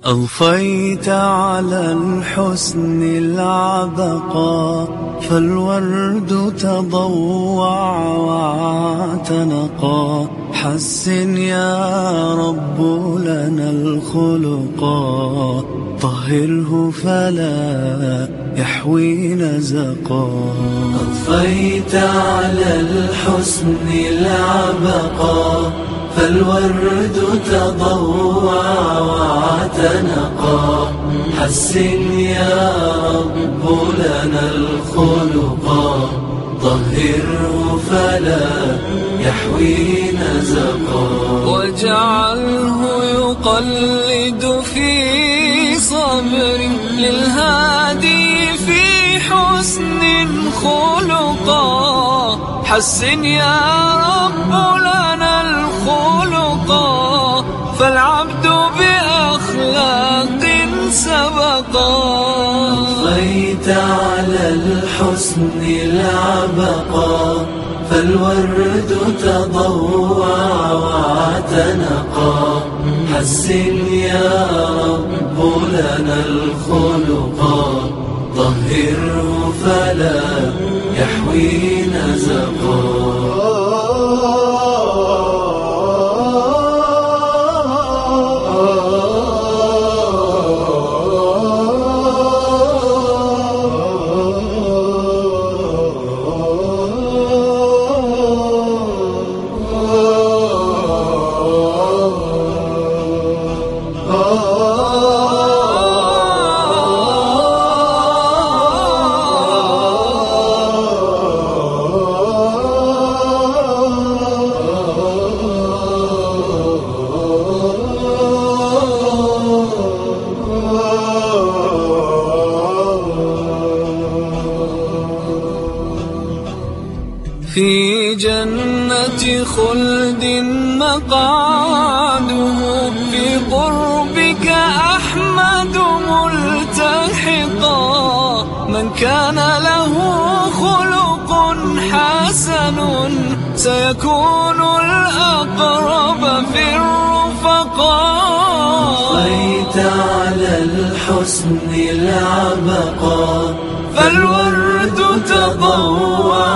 أضفيت على الحسن العبقى، فالورد تضوع واعتنقا. حسن يا رب لنا الخلقا، طهره فلا يحوي نزقا. أضفيت على الحسن العبقا، فالورد تضوع واعتنقا. حسن يا رب لنا الخلقا، طهره فلا يحوي نزقا. واجعله يقلد في صبر للهادي في حسن خلقا. حسن يا رب لنا الخلقا، فالعبد بأخلاق سبقا. أضفيت على الحسن العبقا، فالورد تضوع واعتنقا. حسن يا رب لنا الخلقا، طهره فلا يحوي نزقا. في جنة خلد مقعده، في قربك أحمد ملتحقا. من كان له خلق حسن، سيكون الأقرب في الرفقاء. أضفيت على الحسن العبقا، فالورد تضوع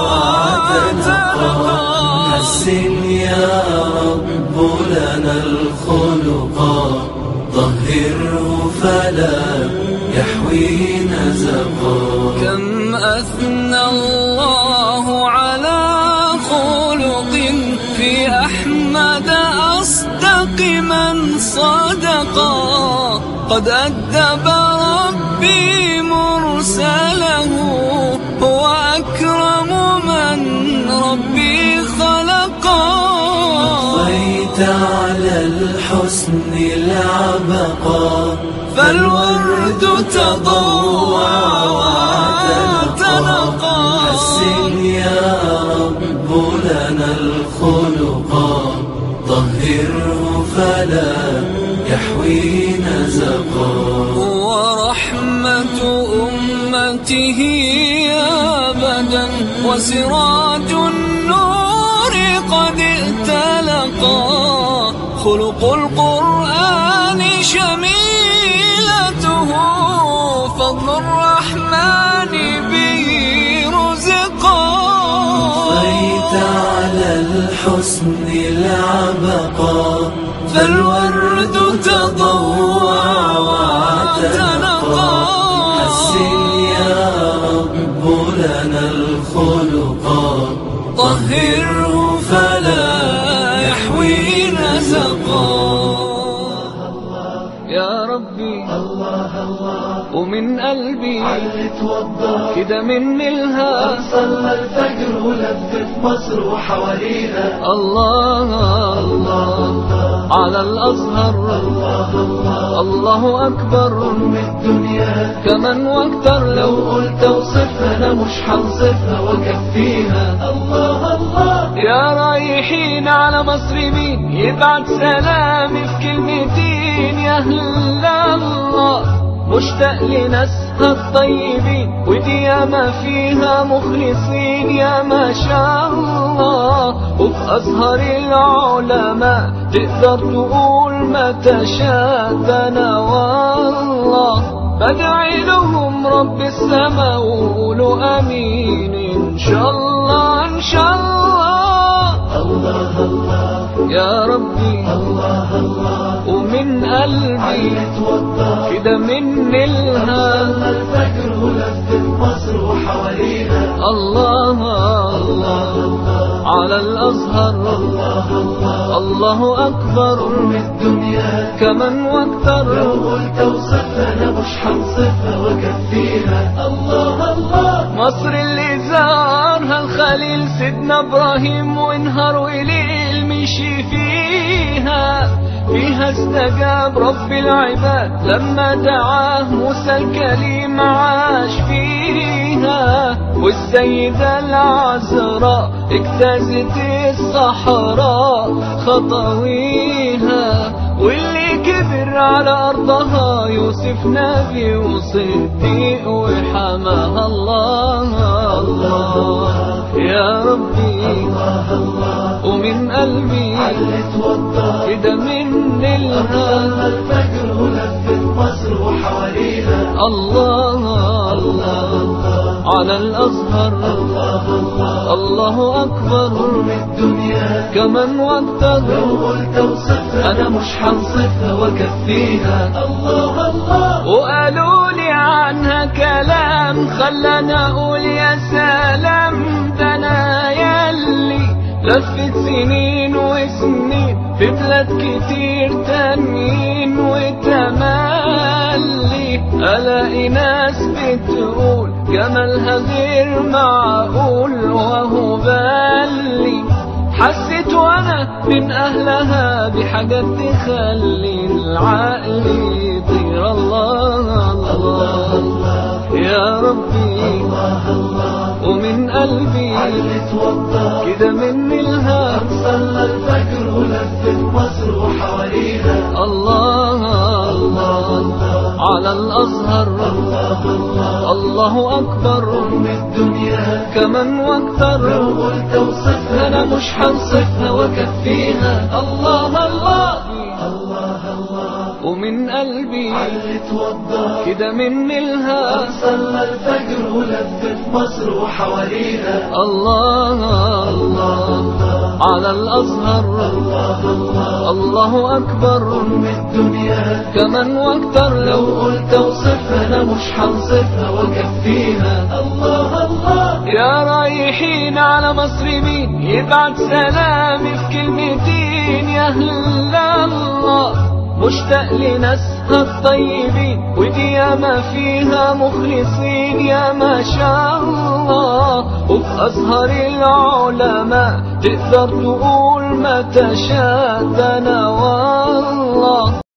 واعتنقا. حسن يا رب لنا الخلقا، طهره فلا يحوي نزقا. كم أثنى الله على خلق، في أحمد أصدق من صدقا. قد أدب ربي مرسله، هو أكرم من ربي خلقا. أضفيت على الحسن العبقا، فالورد تضوع واعتنقا. حسن يا رب لنا الخلقا، طهره فلا يحوي نزقا. ورحمة أمته أبدا، وسراج النور قد ائتلقا. خلق القرآن شميلته، فضل الرحمن به رزقا. أضفيت على الحسن العبقا، فالورد تضوع واعتنقا. حسن يا رب لنا الخلقا، طهره فلا يحوي نزقا. يا ربي الله الله ومن قلبي علي اتوضى كده مني الهام، صلى الفجر ولف في مصر وحواليها. الله الله على الأزهر، الله أكبر أم الدنيا كمان واكتر. لو قلت اوصفها أنا مش هنصفها وأكفيها. الله الله يا رايحين على مصر مين يبعت سلامي في كلمتين؟ يا أهل الله مشتاق لناسها الطيبين، ودي ياما فيها مخلصين يا ما شاء الله. وفي أزهر العلماء تقدر تقول ما تشاء. ده أنا والله بدعي لهم رب السما وقولوا آمين إن شاء الله إن شاء الله. الله الله يا ربي الله الله ومن قلبي علي اتوضى كده مني الهام، صلى الفجر ولف في مصر وحواليها. الله الله على الأزهر، الله أكبر أم الدنيا كمان لو واكتر. قلت اوصفها أنا مش هنصفها وأكفيها. الله الله مصر اللي زارها الخليل سيدنا إبراهيم، ونهار وليل مشي فيها. فيها استجاب رب العباد لما دعاه موسى الكليم عاش فيها. والسيدة العذراء اجتازت الصحراء خطويها. واللي كبر على أرضها يوسف نبي وصديق وحماها. الله الله يا ربي الله الله ومن قلبي علي اتوضى كده مني الهام، صلى الفجر ولف في مصر وحواليها. الله الله على الأزهر، الله أكبر أم الدنيا كمان واكتر. لو قلت اوصفها أنا مش هنصفها وأكفيها. الله الله وقالوا لي عنها كلام خلاني أقول يا سلام. ده أنا ياللي لفت سنين وسنين في بلاد كتير تانيين وتملي، ألاقي ناس بتقول جمالها غير معقول وهو بالي. حسيت وانا من اهلها بحاجات تخلي العقل يطير. الله الله يا ربي الله الله ومن قلبي علي اتوضى كده مني الهام، صلى الفجر ولف في مصر وحواليها. الله الله على الأزهر، الله أكبر أم الدنيا كمان واكتر. لو قلت اوصفها أنا مش هنصفها وأكفيها. الله الله الله الله ومن قلبي علي اتوضى كده مني الهام، صلى الفجر ولف في مصر وحواليها. الله الله على الأزهر، الله أكبر أم الدنيا كمان واكتر. لو قلت اوصفها أنا مش هنصفها وأكفيها. الله الله يا رايحين على مصر مين يبعت سلامي في كلمتين؟ يا أهل الله مشتاق لناسها الطيبين، ودي ياما فيها مخلصين يا ما شاء الله. وفي أزهر العلماء تقدر تقول ما تشاء. ده أنا والله